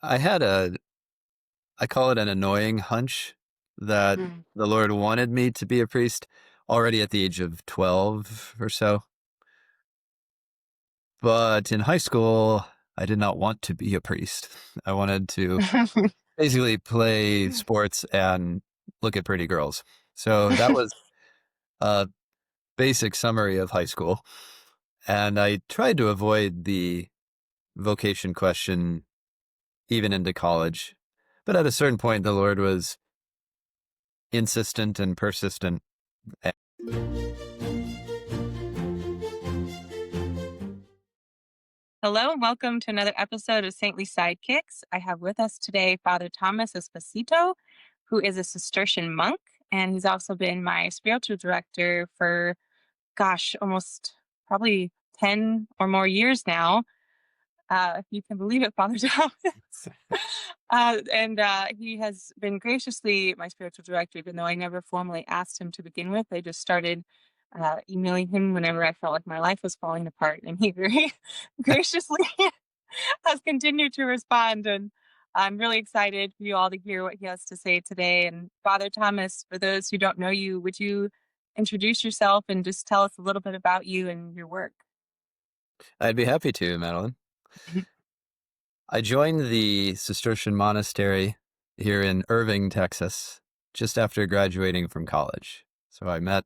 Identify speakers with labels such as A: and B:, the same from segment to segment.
A: I had I call it an annoying hunch that
B: Mm.
A: the Lord wanted me to be a priest already at the age of 12 or so. But in high school, I did not want to be a priest. I wanted to basically play sports and look at pretty girls. So that was a basic summary of high school. And I tried to avoid the vocation question even into college. But at a certain point, the Lord was insistent and persistent.
B: Hello and welcome to another episode of Saintly Sidekicks. I have with us today Father Thomas Esposito, who is a Cistercian monk, and he's also been my spiritual director for, almost probably 10 or more years now. If you can believe it, Father Thomas. And he has been graciously my spiritual director, even though I never formally asked him to begin with. I just started emailing him whenever I felt like my life was falling apart, and he very graciously has continued to respond. And I'm really excited for you all to hear what he has to say today. And Father Thomas, for those who don't know you, would you introduce yourself and just tell us a little bit about you and your work?
A: I'd be happy to, Madeline. I joined the Cistercian monastery here in Irving, Texas, just after graduating from college. So I met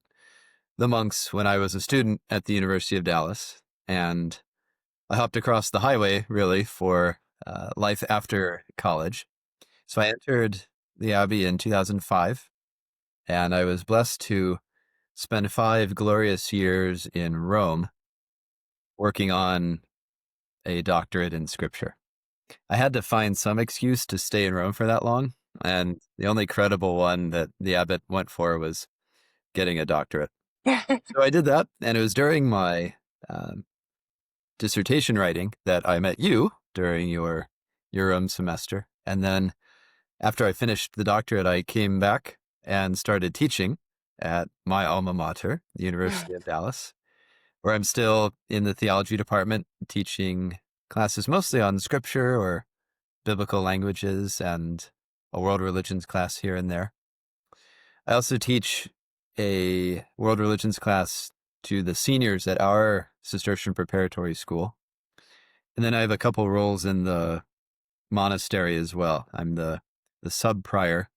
A: the monks when I was a student at the University of Dallas, and I hopped across the highway, really, for life after college. So I entered the Abbey in 2005, and I was blessed to spend 5 glorious years in Rome working on a doctorate in scripture. I had to find some excuse to stay in Rome for that long, and the only credible one that the abbot went for was getting a doctorate. So I did that, and it was during my um, dissertation writing that I met you during your Rome semester. And then after I finished the doctorate, I came back and started teaching at my alma mater, the University of Dallas, where I'm still in the theology department teaching classes mostly on scripture or biblical languages and a world religions class here and there. I also teach a world religions class to the seniors at our Cistercian preparatory school. And then I have a couple roles in the monastery as well. I'm the sub prior,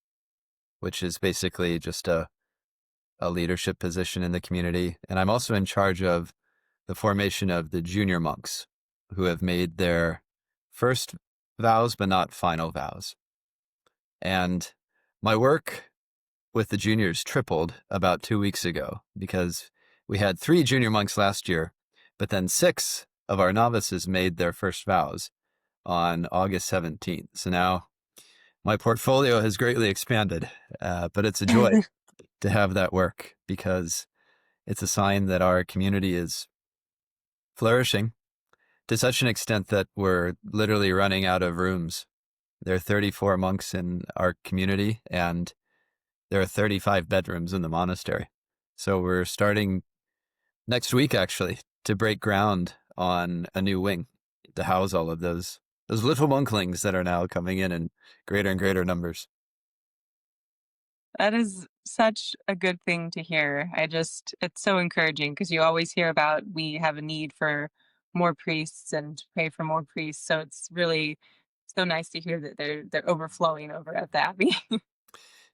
A: which is basically just a leadership position in the community. And I'm also in charge of the formation of the junior monks who have made their first vows, but not final vows. And my work with the juniors tripled about 2 weeks ago because we had 3 junior monks last year, but then 6 of our novices made their first vows on August 17th. So now my portfolio has greatly expanded, but it's a joy to have that work because it's a sign that our community is flourishing to such an extent that we're literally running out of rooms. There are 34 monks in our community, and there are 35 bedrooms in the monastery. So we're starting next week, actually, to break ground on a new wing to house all of those little monklings that are now coming in greater and greater numbers.
B: That is such a good thing to hear. It's so encouraging because you always hear about we have a need for more priests and to pray for more priests. So it's really so nice to hear that they're overflowing over at the Abbey.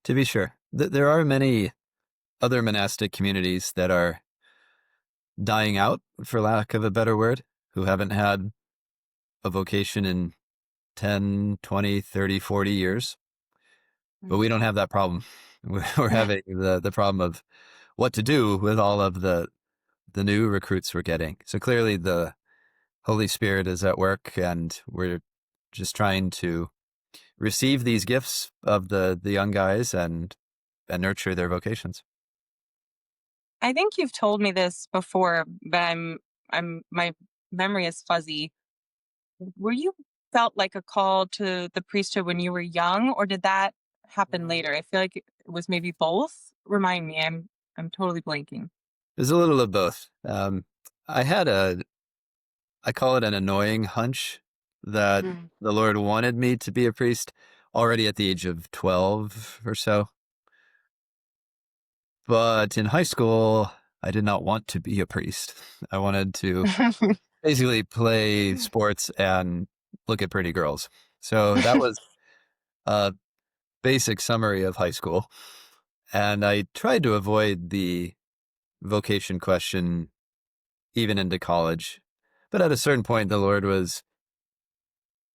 A: To be sure, there are many other monastic communities that are dying out, for lack of a better word, who haven't had a vocation in 10, 20, 30, 40 years. But we don't have that problem. We're having the problem of what to do with all of the new recruits we're getting. So clearly the Holy Spirit is at work, and we're just trying to receive these gifts of the young guys and nurture their vocations.
B: I think you've told me this before, but I'm my memory is fuzzy. Were you felt like a call to the priesthood when you were young, or did that happen later? I feel like it was maybe both. Remind me, I'm totally blanking.
A: There's a little of both. I had I call it an annoying hunch that
B: Mm.
A: the Lord wanted me to be a priest already at the age of 12 or so. But in high school, I did not want to be a priest. I wanted to basically play sports and look at pretty girls. So that was a basic summary of high school. And I tried to avoid the vocation question even into college. But at a certain point, the Lord was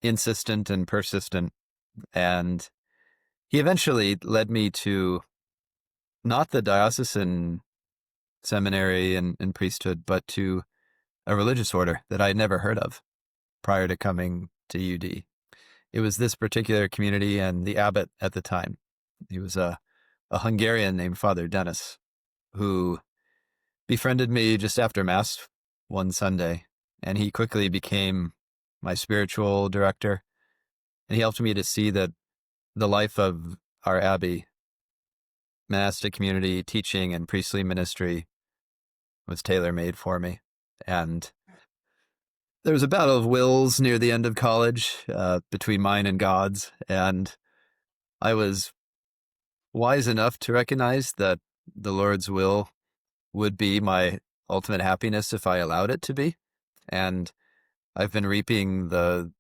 A: insistent and persistent. And he eventually led me to not the diocesan seminary and priesthood, but to a religious order that I had never heard of prior to coming to UD. It was this particular community and the abbot at the time. He was a Hungarian named Father Dennis, who befriended me just after Mass one Sunday, and he quickly became my spiritual director. And he helped me to see that the life of our abbey, monastic community, teaching, and priestly ministry was tailor-made for me. And there was a battle of wills near the end of college between mine and God's, and I was wise enough to recognize that the Lord's will would be my ultimate happiness if I allowed it to be. And I've been reaping the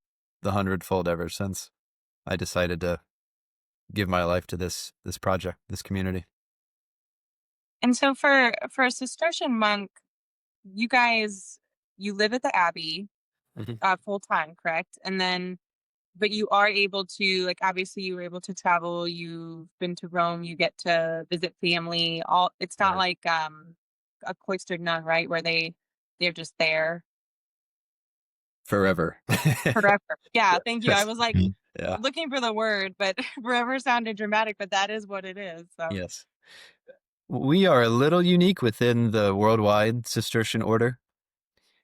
A: hundredfold ever since I decided to give my life to this project, this community.
B: And so for a Cistercian monk, you guys you live at the abbey
A: Mhm.
B: full time, correct? And then but you are able to, like, obviously you were able to travel, you've been to Rome, you get to visit family, all it's not
A: Right.
B: like a cloistered nun, right? Where they're just there
A: Forever.
B: forever. Yeah, thank you. I
A: Yes.
B: was like
A: Yeah.
B: looking for the word, but forever sounded dramatic, but that is what it is. So
A: Yes. We are a little unique within the worldwide Cistercian order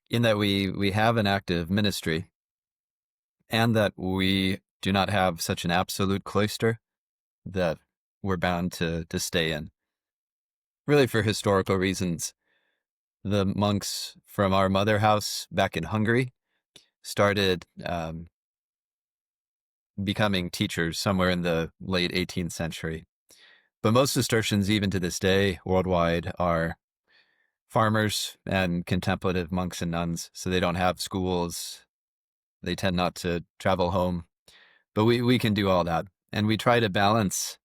A: in that we have an active ministry and that we do not have such an absolute cloister that we're bound to stay in. Really, for historical reasons, the monks from our mother house back in Hungary started becoming teachers somewhere in the late 18th century. But most Cistercians, even to this day, worldwide, are farmers and contemplative monks and nuns. So they don't have schools. They tend not to travel home. But we can do all that. And we try to balance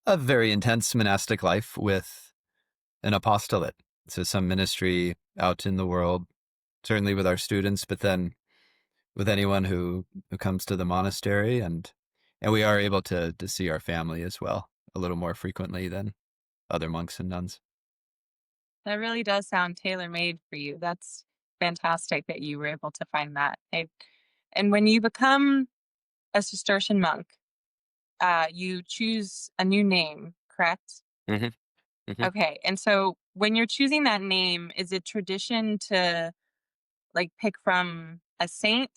A: a very intense monastic life with an apostolate. So some ministry out in the world, certainly with our students, but then with anyone who comes to the monastery, and we are able to see our family as well a little more frequently than other monks and nuns.
B: that really does sound tailor made for you. That's fantastic that you were able to find that. And when you become a Cistercian monk, you choose a new name, correct?
A: Hmm. Hmm.
B: Okay. And so when you're choosing that name, is it tradition to like pick from a saint,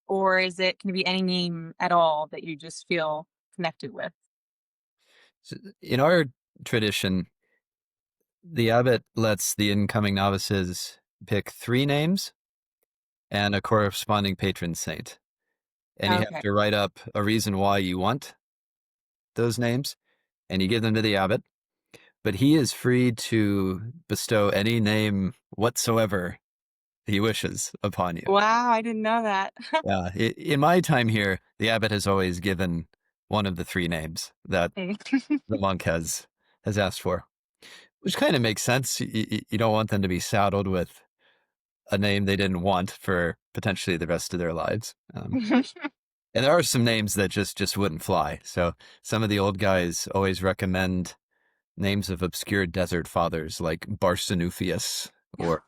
B: or is it can it be any name at all that you just feel connected with?
A: So in our tradition, the abbot lets the incoming novices pick 3 names and a corresponding patron saint. And you have
B: Okay.
A: to write up a reason why you want those names, and you give them to the abbot. But he is free to bestow any name whatsoever he wishes upon you.
B: Wow, I didn't know that.
A: Yeah, in my time here, the abbot has always given one of the 3 names that
B: Mm.
A: the monk has asked for, which kind of makes sense. You don't want them to be saddled with a name they didn't want for potentially the rest of their lives. And there are some names that just wouldn't fly. So some of the old guys always recommend names of obscure desert fathers like Barsanuphius or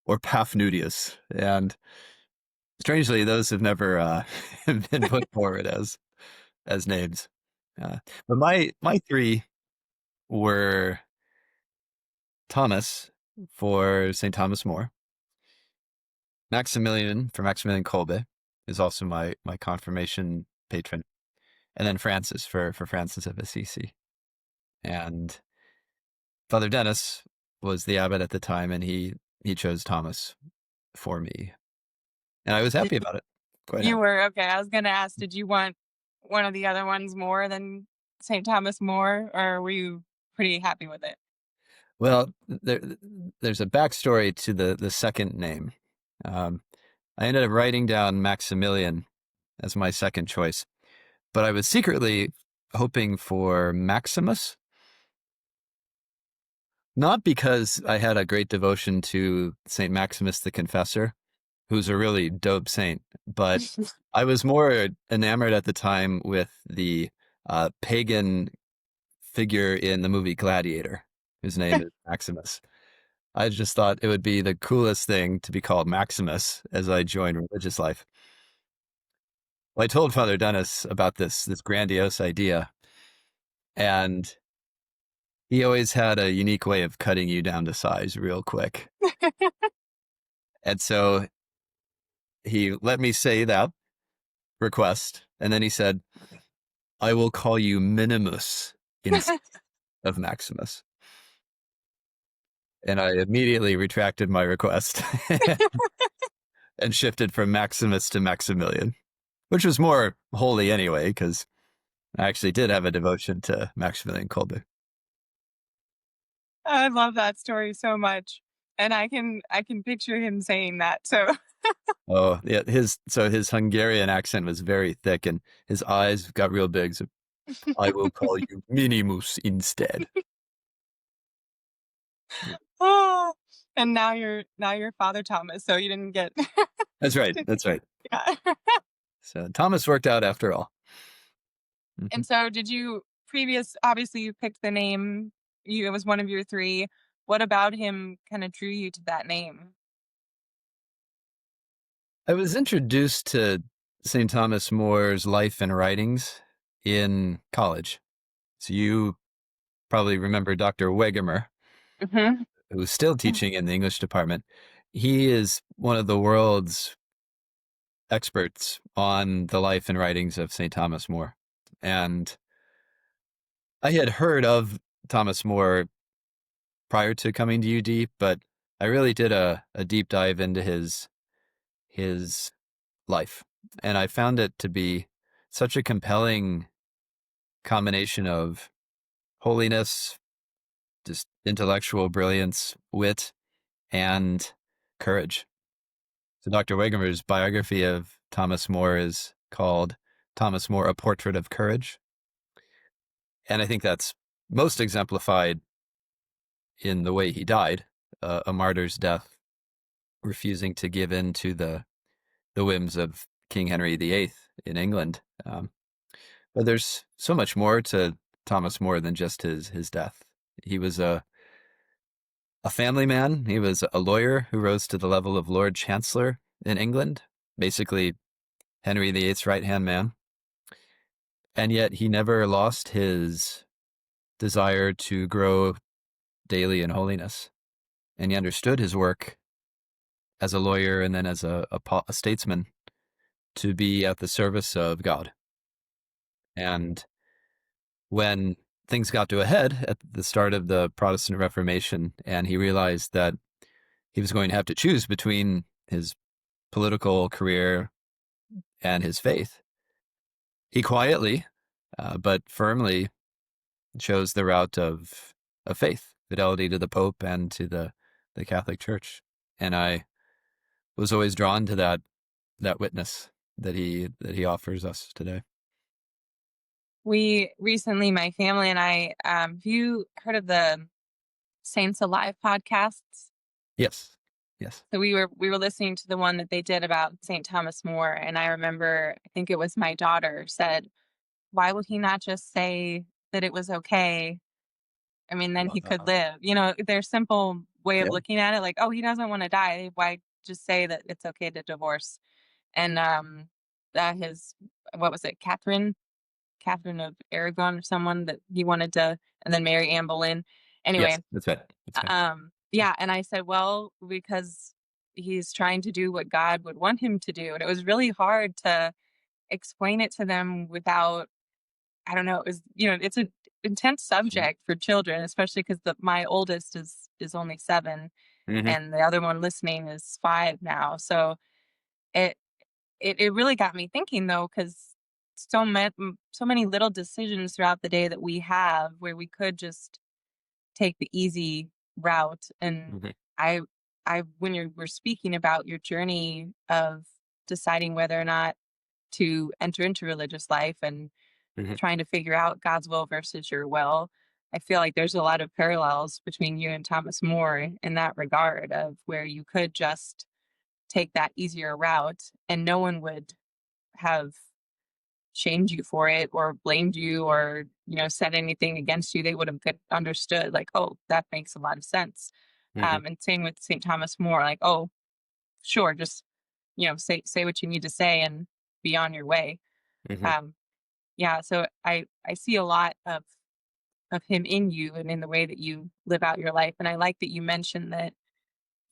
A: Paphnutius, and strangely, those have never been put forward as names. Uh, but my 3 were Thomas for St. Thomas More, Maximilian for Maximilian Kolbe is also my confirmation patron, and then Francis for Francis of Assisi. And Father Dennis was the abbot at the time, and he chose Thomas for me, and I was
B: Did
A: happy about it. quite
B: You
A: happy.
B: were okay. I was gonna ask, did you want one of the other ones more than St. Thomas More, or were you pretty happy with it?
A: Well, there's a backstory to the second name. Um, I ended up writing down Maximilian as my second choice, but I was secretly hoping for Maximus, not because I had a great devotion to Saint Maximus the Confessor, who's a really dope saint, but I was more enamored at the time with the pagan figure in the movie Gladiator, whose name is Maximus. I just thought it would be the coolest thing to be called Maximus as I joined religious life. Well, I told Father Dennis about this grandiose idea, and he always had a unique way of cutting you down to size real quick. And so he let me say that request, and then he said, I will call you Minimus instead of Maximus. And I immediately retracted my request and shifted from Maximus to Maximilian, which was more holy anyway, because I actually did have a devotion to Maximilian Kolbe.
B: I love that story so much, and I can picture him saying that. So
A: Oh, yeah, his Hungarian accent was very thick, and his eyes got real big. So I will call you Minimus instead.
B: oh, and now you're Father Thomas, so you didn't get
A: That's right.
B: didn't
A: That's right.
B: yeah.
A: So Thomas worked out after all.
B: And
A: Mhm.
B: so did you obviously you picked the name, it was one of your 3. What about him kinda drew you to that name?
A: I was introduced to St. Thomas More's life and writings in college. So you probably remember Dr. Wegemer,
B: Mhm.
A: who's still teaching in the English department. He is one of the world's experts on the life and writings of St. Thomas More. And I had heard of Thomas More prior to coming to UD, but I really did a deep dive into his life. And I found it to be such a compelling combination of holiness, just intellectual brilliance, wit, and courage. So Dr. Wegemer's biography of Thomas More is called Thomas More, A Portrait of Courage. And I think that's most exemplified in the way he died, a martyr's death, refusing to give in to the whims of King Henry VIII in England. But there's so much more to Thomas More than just his death. He was a family man. He was a lawyer who rose to the level of Lord Chancellor in England, basically Henry VIII's right-hand man. And yet he never lost his desire to grow daily in holiness. And he understood his work as a lawyer and then as a statesman to be at the service of God. And when things got to a head at the start of the Protestant Reformation, and he realized that he was going to have to choose between his political career and his faith, he quietly but firmly chose the route of faith, fidelity to the Pope and to the Catholic Church. And I was always drawn to that witness that he offers us today.
B: We recently, my family and I, have you heard of the Saints Alive podcasts?
A: Yes, yes.
B: So we were listening to the one that they did about St. Thomas More, and I remember, I think it was my daughter said, "Why would he not just say that it was okay? I mean, then he could
A: Wow.
B: live." Their simple way of
A: Yeah.
B: looking at it, like, "Oh, he doesn't wanna die. Why just say that it's okay to divorce?" And, that his what was it, Catherine of Aragon or someone that he wanted to and then marry Anne Boleyn.
A: Yes,
B: Anyway,
A: that's right. That's right.
B: yeah, and I said, "Well, because he's trying to do what God would want him to do." And it was really hard to explain it to them without, I don't know, it's an intense
A: Mhm.
B: subject for children, especially because my oldest is only 7
A: Mhm.
B: and the other one listening is 5 now. So it it really got me thinking though, because so many little decisions throughout the day that we have where we could just take the easy route. And
A: Mhm,
B: I I when you were speaking about your journey of deciding whether or not to enter into religious life and
A: mhm,
B: trying to figure out God's will versus your will, I feel like there's a lot of parallels between you and Thomas More in that regard of where you could just take that easier route and no one would have shamed you for it or blamed you or, said anything against you. They would have understood like, oh, that makes a lot of sense.
A: mhm,
B: And same with St. Thomas More, like, oh, sure, just, say what you need to say and be on your way.
A: mhm,
B: Um, yeah, so I see a lot of him in you and in the way that you live out your life. And I like that you mentioned that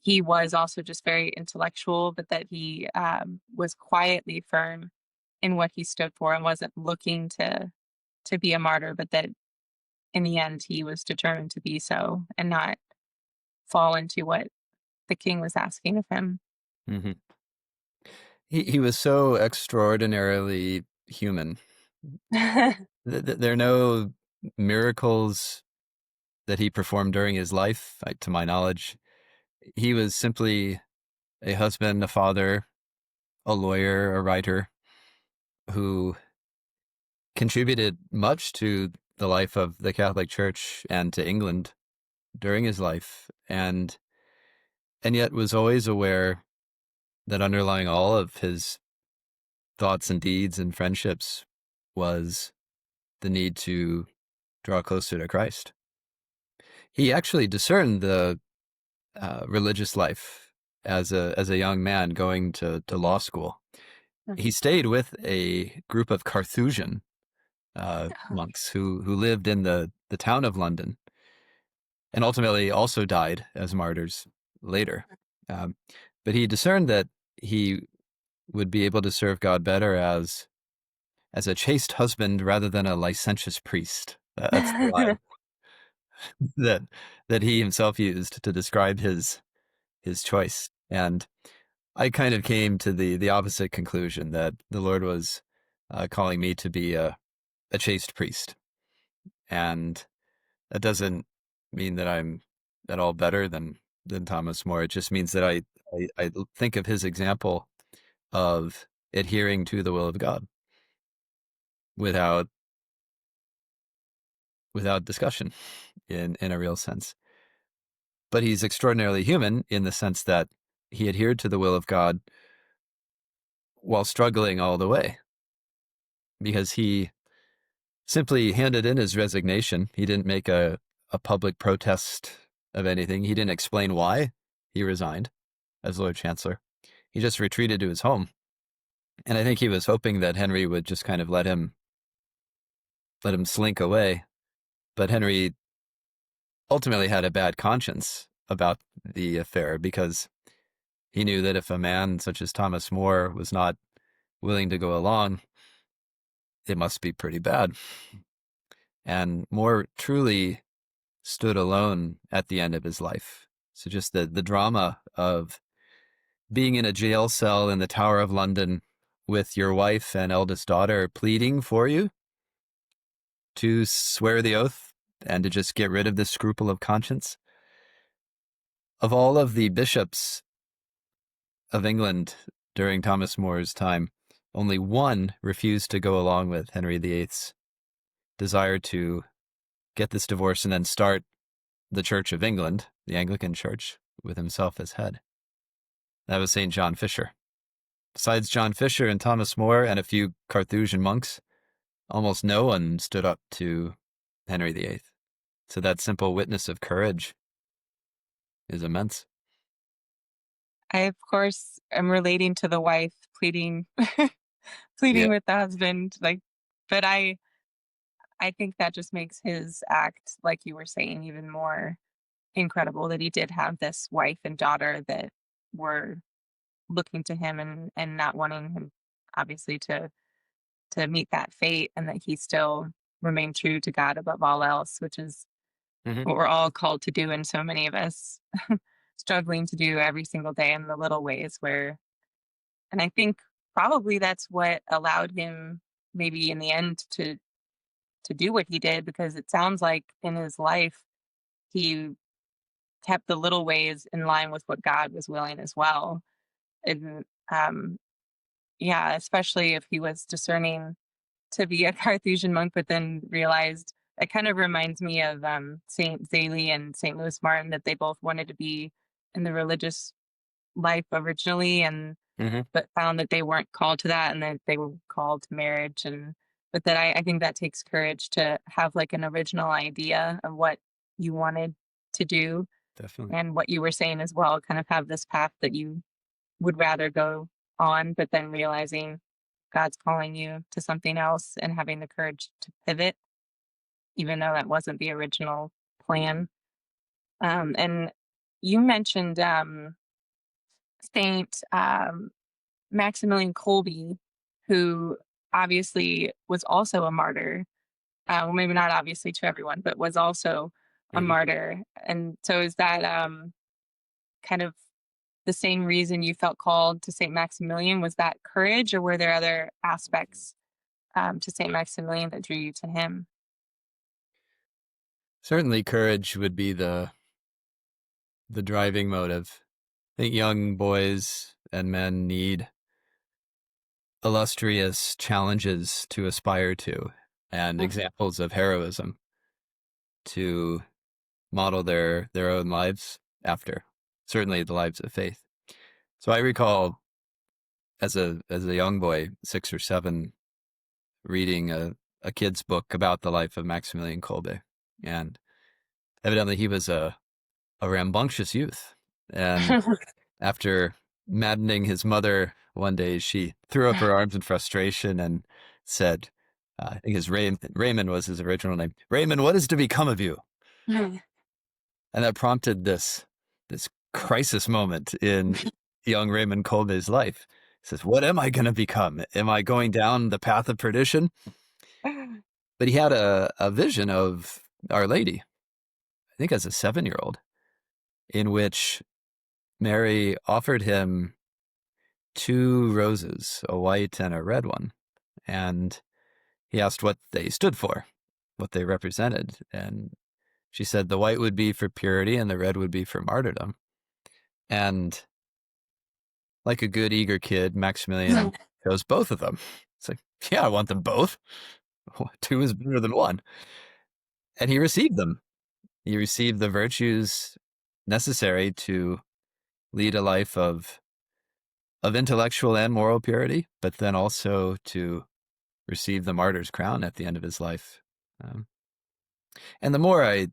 B: he was also just very intellectual, but that he was quietly firm in what he stood for and wasn't looking to be a martyr, but that in the end he was determined to be so and not fall into what the king was asking of him.
A: mhm. He was so extraordinarily human. There are no miracles that he performed during his life, to my knowledge. He was simply a husband, a father, a lawyer, a writer who contributed much to the life of the Catholic Church and to England during his life, and yet was always aware that underlying all of his thoughts and deeds and friendships was the need to draw closer to Christ. He actually discerned the religious life as a young man going to law school. He
B: Mhm.
A: stayed with a group of Carthusian monks who lived in the town of London and ultimately also died as martyrs later. Um, but he discerned that he would be able to serve God better as a chaste husband rather than a licentious priest. That's the line that that he himself used to describe his choice. And I kind of came to the opposite conclusion that the Lord was calling me to be a chaste priest, and that doesn't mean that I'm at all better than Thomas More. It just means that I think of his example of adhering to the will of God without without discussion in a real sense. But he's extraordinarily human in the sense that he adhered to the will of God while struggling all the way because he simply handed in his resignation. He didn't make a public protest of anything. He didn't explain why he resigned as Lord Chancellor. He just retreated to his home. And I think he was hoping that Henry would just kind of let him slink away. But Henry ultimately had a bad conscience about the affair because he knew that if a man such as Thomas More was not willing to go along, it must be pretty bad. And More truly stood alone at the end of his life. So just the drama of being in a jail cell in the Tower of London with your wife and eldest daughter pleading for you to swear the oath and to just get rid of this scruple of conscience. Of all of the bishops of England during Thomas More's time, only one refused to go along with Henry VIII's desire to get this divorce and then start the Church of England, the Anglican Church, with himself as head. That was St. John Fisher. Besides John Fisher and Thomas More and a few Carthusian monks, almost no one stood up to Henry VIII. So that simple witness of courage is immense.
B: I of course am relating to the wife pleading
A: Yeah.
B: pleading with the husband, like, but I think that just makes his act, like you were saying, even more incredible that he did have this wife and daughter that were looking to him and not wanting him obviously to meet that fate, and that he still remained true to God above all else, which is
A: Hmm.
B: what we're all called to do, and so many of us struggling to do every single day in the little ways where, and I think probably that's what allowed him maybe in the end to do what he did, because it sounds like in his life he kept the little ways in line with what God was willing as well. And yeah, especially if he was discerning to be a Carthusian monk, but then realized, it kind of reminds me of Saint Zelie and Saint Louis Martin, that they both wanted to be in the religious life originally, and
A: Hmm.
B: but found that they weren't called to that, and that they were called to marriage. And but that I think that takes courage to have like an original idea of what you wanted to do,
A: Definitely.
B: and what you were saying as well, kind of have this path that you would rather go on, but then realizing God's calling you to something else and having the courage to pivot, even though that wasn't the original plan. And you mentioned Saint Maximilian Kolbe, who obviously was also a martyr. Well, maybe not obviously to everyone, but was also a
A: Hmm.
B: martyr. And so, is that kind of the same reason you felt called to Saint Maximilian? Was that courage, or were there other aspects to Saint Maximilian that drew you to him?
A: Certainly, courage would be the driving motive. I think young boys and men need illustrious challenges to aspire to and
B: Mm.
A: examples of heroism to model their own lives after, certainly the lives of faith. So I recall as a young boy, 6 or 7, reading a kid's book about the life of Maximilian Kolbe. And evidently he was a rambunctious youth. And after maddening his mother one day, she threw up her arms in frustration and said, I think Raymond was his original name. Raymond, what is to become of you? And that prompted this crisis moment in young Raymond Kolbe's life. He says, what am I going to become? Am I going down the path of perdition? But he had a vision of Our Lady, I think as a 7-year-old, in which Mary offered him 2 roses, a white and a red one. And he asked what they stood for, what they represented. And she said the white would be for purity and the red would be for martyrdom. And like a good, eager kid, Maximilian chose both of them. It's like, yeah, I want them both. 2 is better than 1. And he received them. He received the virtues necessary to lead a life of intellectual and moral purity, but then also to receive the martyr's crown at the end of his life. Um, and the more I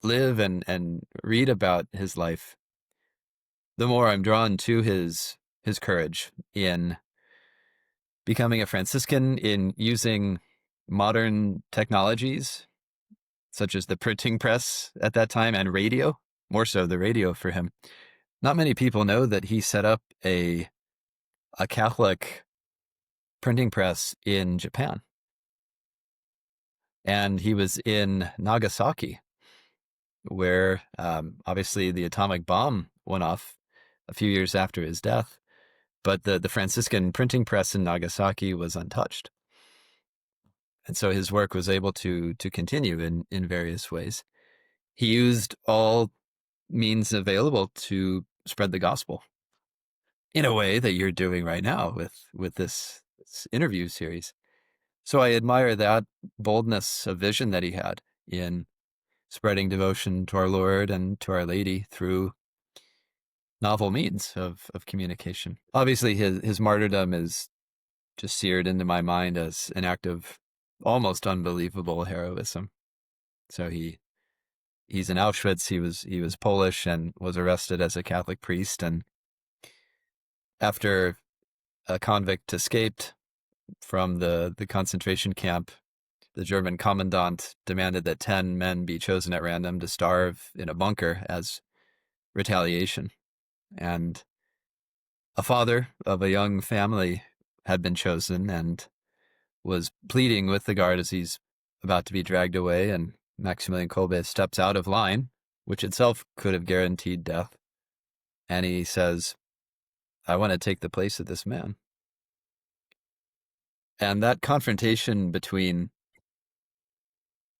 A: live and read about his life, the more I'm drawn to his courage in becoming a Franciscan, in using modern technologies such as the printing press at that time and radio, more so the radio for him. Not many people know that he set up a Catholic printing press in Japan. And he was in Nagasaki, where obviously the atomic bomb went off a few years after his death, but the Franciscan printing press in Nagasaki was untouched. And so his work was able to continue in various ways. He used all means available to spread the gospel in a way that you're doing right now with this interview series. So I admire that boldness of vision that he had in spreading devotion to our Lord and to Our Lady through novel means of communication. Obviously, his martyrdom is just seared into my mind as an act of almost unbelievable heroism. So he's in Auschwitz. He was Polish and was arrested as a Catholic priest. And after a convict escaped from the concentration camp, the German commandant demanded that 10 men be chosen at random to starve in a bunker as retaliation. And a father of a young family had been chosen and was pleading with the guard as he's about to be dragged away. And Maximilian Kolbe steps out of line, which itself could have guaranteed death. And he says, I want to take the place of this man. And that confrontation between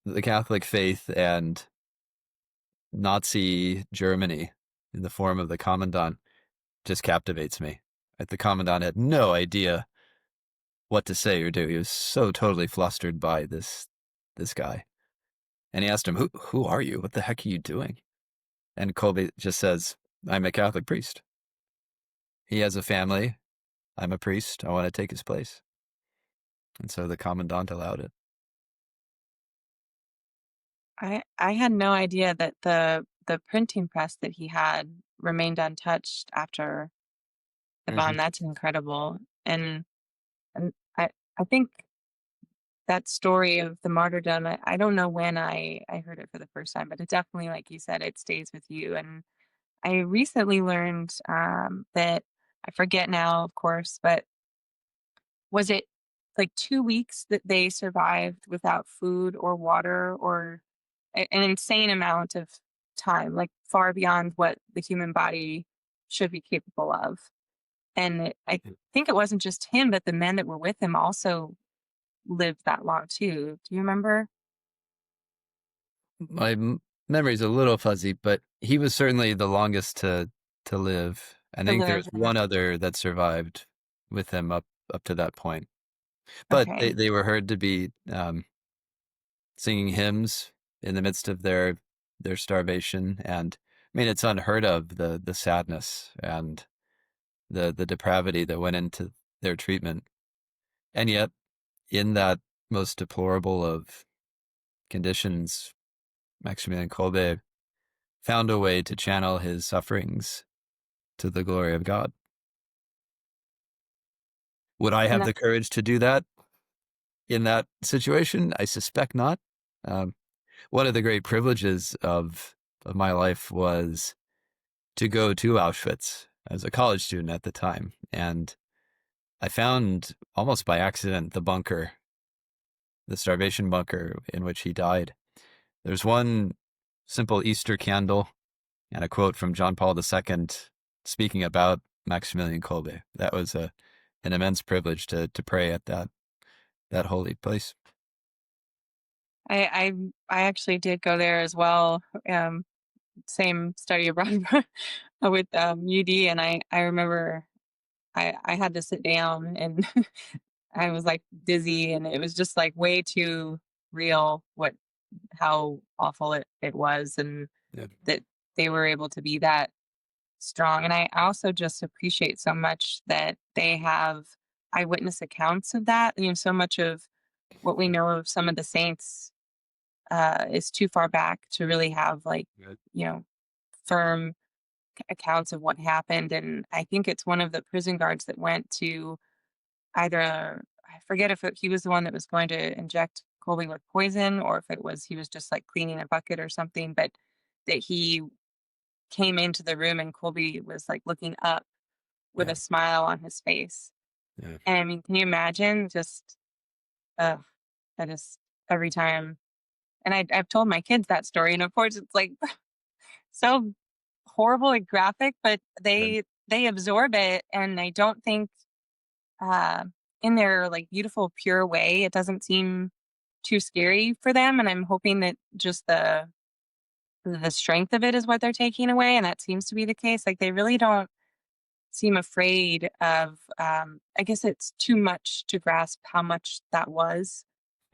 A: the Catholic faith and Nazi Germany in the form of the commandant just captivates me. The commandant had no idea what to say or do. He was so totally flustered by this guy. And he asked him, who are you? What the heck are you doing? And Kolbe just says, I'm a Catholic priest. He has a family. I'm a priest. I want to take his place. And so the commandant allowed it.
B: I had no idea that the printing press that he had remained untouched after the bomb.
A: Mm-hmm.
B: That's incredible. And I think that story of the martyrdom, I don't know when I heard it for the first time, but it definitely, like you said, it stays with you. And I recently learned that I forget now, of course, but was it like 2 weeks that they survived without food or water or an insane amount of time, like far beyond what the human body should be capable of. And I think it wasn't just him, but the men that were with him also lived that long too. Do you remember?
A: My memory's a little fuzzy, but he was certainly the longest to live. I
B: To
A: think
B: live.
A: there's one other that survived with him up to that point. But
B: Okay.
A: they were heard to be singing hymns in the midst of their starvation, and I mean it's unheard of the sadness and the depravity that went into their treatment, and yet in that most deplorable of conditions, Maximilian Kolbe found a way to channel his sufferings to the glory of God. Would I
B: And
A: have the courage to do that in that situation? I suspect not. Um, one of the great privileges of my life was to go to Auschwitz as a college student at the time, and I found almost by accident the starvation bunker in which he died. There's one simple Easter candle and a quote from John Paul II speaking about Maximilian Kolbe. That was an immense privilege to pray at that holy place.
B: I I actually did go there as well. Same study abroad with UD, and I remember I had to sit down and I was like dizzy, and it was just like way too real what how awful it was, and
A: Yeah.
B: that they were able to be that strong. And I also just appreciate so much that they have eyewitness accounts of that. You know, so much of what we know of some of the saints is too far back to really have like,
A: Good.
B: you know, firm accounts of what happened. And I think it's one of the prison guards that went to either, I forget if he was the one that was going to inject Colby with poison or if it was he was just like cleaning a bucket or something, but that he came into the room and Colby was like looking up with
A: Yeah.
B: a smile on his face.
A: Yeah.
B: And I mean, can you imagine just, uh, I just, every time, and I've told my kids that story, and of course it's like so horrible and graphic, but
A: Right.
B: they absorb it, and I don't think, uh, in their, like, beautiful, pure way, it doesn't seem too scary for them, and I'm hoping that just the strength of it is what they're taking away, and that seems to be the case, like, they really don't seem afraid of, I guess it's too much to grasp how much that was,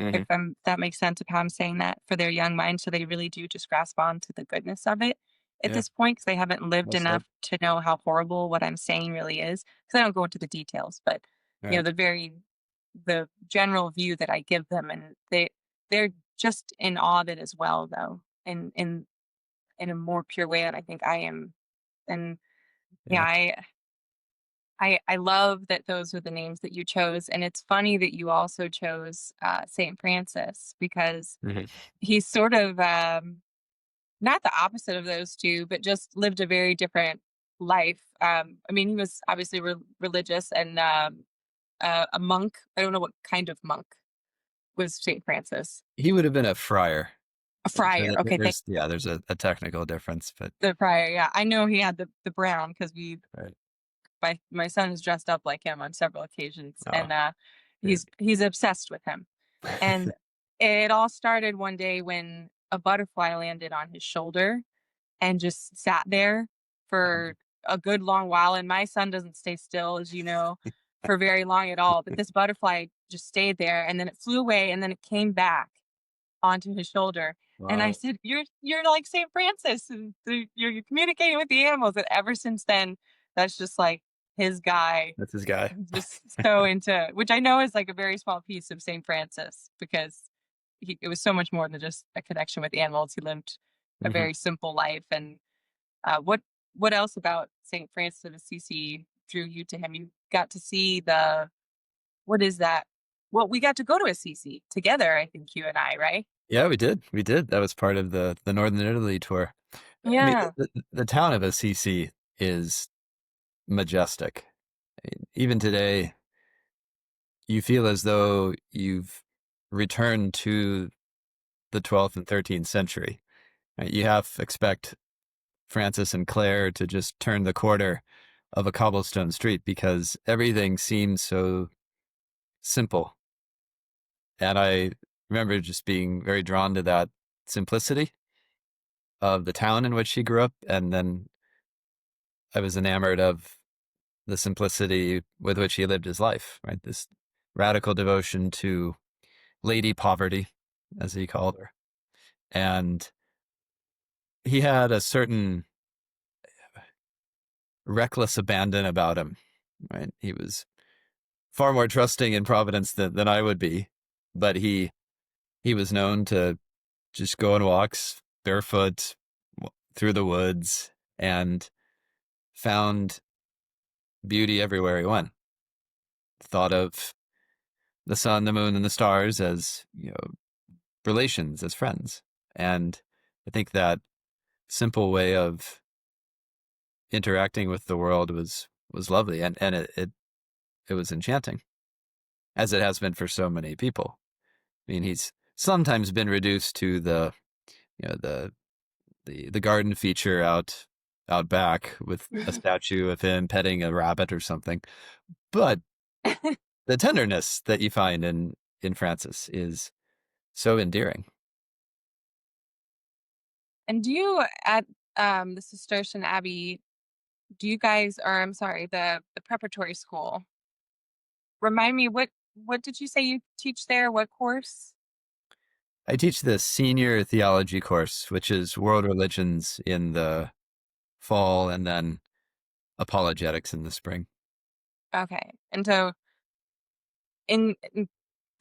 A: Mm-hmm.
B: if that makes sense of how I'm saying that for their young mind, so they really do just grasp on to the goodness of it at
A: Yeah.
B: this point, because they haven't lived
A: Well said.
B: enough to know how horrible what I'm saying really is. Because I don't go into the details, but, you know,
A: Right.
B: the general view that I give them, and they're just in awe of it as well, though, in a more pure way than I think I am. And, yeah,
A: Yeah.
B: I love that those are the names that you chose, and it's funny that you also chose, Saint Francis because
A: Mm-hmm.
B: he's sort of, not the opposite of those 2, but just lived a very different life. I mean, he was obviously religious and, a monk. I don't know what kind of monk was Saint Francis.
A: He would have been a friar.
B: A
A: So
B: friar, okay, thank
A: there's a technical difference, but
B: the friar, yeah. I know he had the brown because
A: right.
B: my son is dressed up like him on several occasions,
A: Oh,
B: and, He's obsessed with him. And it all started one day when a butterfly landed on his shoulder and just sat there for a good long while. And my son doesn't stay still, as you know, for very long at all. But this butterfly just stayed there, and then it flew away, and then it came back onto his shoulder. And I
A: Wow,
B: said, "You're like Saint Francis, and you're communicating with the animals." And ever since then, that's just like his guy.
A: that's his guy.
B: He's just so into, which I know is like a very small piece of Saint Francis, because it was so much more than just a connection with animals. He lived a
A: Mhm.
B: very simple life. And what else about Saint Francis of Assisi drew you to him? You got to see the, what is that? Well, we got to go to Assisi together, I think, you and I, right?
A: Yeah, we did. We did. That was part of the Northern Italy tour. I mean,
B: Yeah.
A: the town of Assisi is majestic. I mean, even today, you feel as though you've returned to the 12th and 13th century. Right? You half expect Francis and Claire to just turn the corner of a cobblestone street because everything seems so simple. And I remember just being very drawn to that simplicity of the town in which he grew up. And then I was enamored of the simplicity with which he lived his life, right? This radical devotion to Lady Poverty, as he called her. And he had a certain reckless abandon about him, right? He was far more trusting in Providence than I would be, but he was known to just go on walks barefoot through the woods and found beauty everywhere he went. Thought of the sun, the moon, and the stars as, relations, as friends. And I think that simple way of interacting with the world was lovely, and it was enchanting, as it has been for so many people. I mean, he's sometimes been reduced to the you know the garden feature out back with a statue of him petting a rabbit or something. But the tenderness that you find in Francis is so endearing.
B: And do you at the Cistercian Abbey, do you guys, or I'm sorry, the preparatory school, remind me, what did you say you teach there? What course?
A: I teach the senior theology course, which is world religions in the fall and then apologetics in the spring.
B: Okay. And so in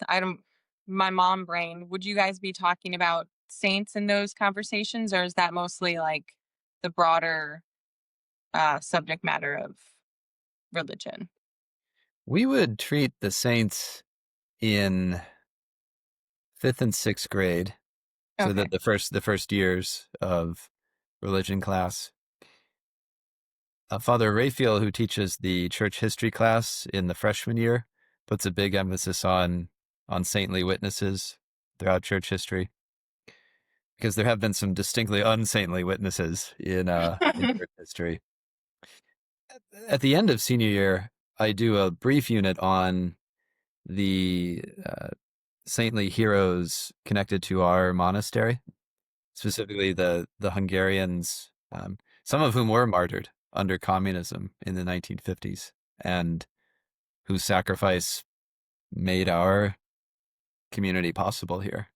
B: I don't, my mom brain, would you guys be talking about saints in those conversations, or is that mostly like the broader subject matter of religion?
A: We would treat the saints in fifth and sixth grade, so that
B: Okay.
A: the first years of religion class. Father Raphael, who teaches the church history class in the freshman year, puts a big emphasis on saintly witnesses throughout church history, because there have been some distinctly unsaintly witnesses in church history. At the end of senior year, I do a brief unit on the saintly heroes connected to our monastery, specifically the Hungarians, some of whom were martyred under communism in the 1950s, and whose sacrifice made our community possible here.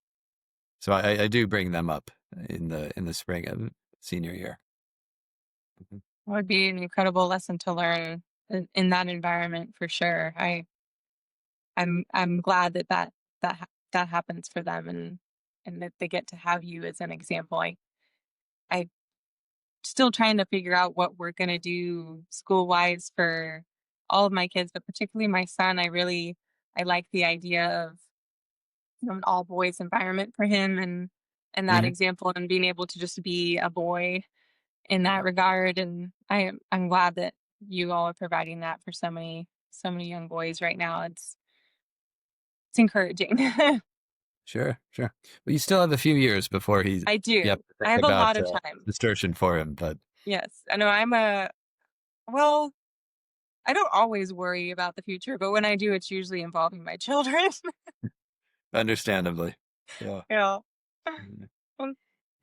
A: So I do bring them up in the spring of senior year. Mhm.
B: It would be an incredible lesson to learn in that environment for sure. I'm glad that that happens for them, and that they get to have you as an example. I still trying to figure out what we're gonna do school wise for all of my kids, but particularly my son. I like the idea of, an all boys environment for him, and that
A: Mhm.
B: example, and being able to just be a boy in that regard. And I'm glad that you all are providing that for so many young boys right now. It's encouraging.
A: Sure, sure. Well, you still have a few years before
B: I
A: you have
B: do.
A: to
B: I
A: think
B: have a
A: about
B: lot of time.
A: distortion for him, but
B: Yes. I know I'm a, well, I don't always worry about the future, but when I do, it's usually involving my children.
A: Understandably. Yeah.
B: Yeah.
A: Mm.
B: Well,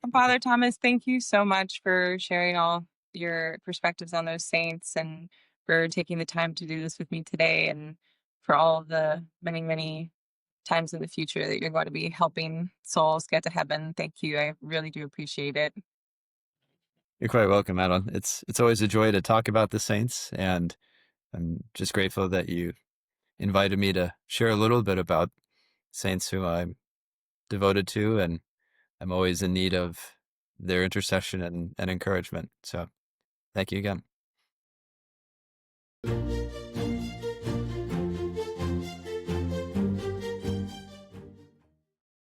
A: Okay.
B: Father Thomas, thank you so much for sharing all your perspectives on those saints and for taking the time to do this with me today and for all of the many, many times in the future that you're going to be helping souls get to heaven. Thank you. I really do appreciate it.
A: You're quite welcome, Madeline. It's always a joy to talk about the saints, and I'm just grateful that you invited me to share a little bit about saints who I'm devoted to, and I'm always in need of their intercession and encouragement. So thank you again.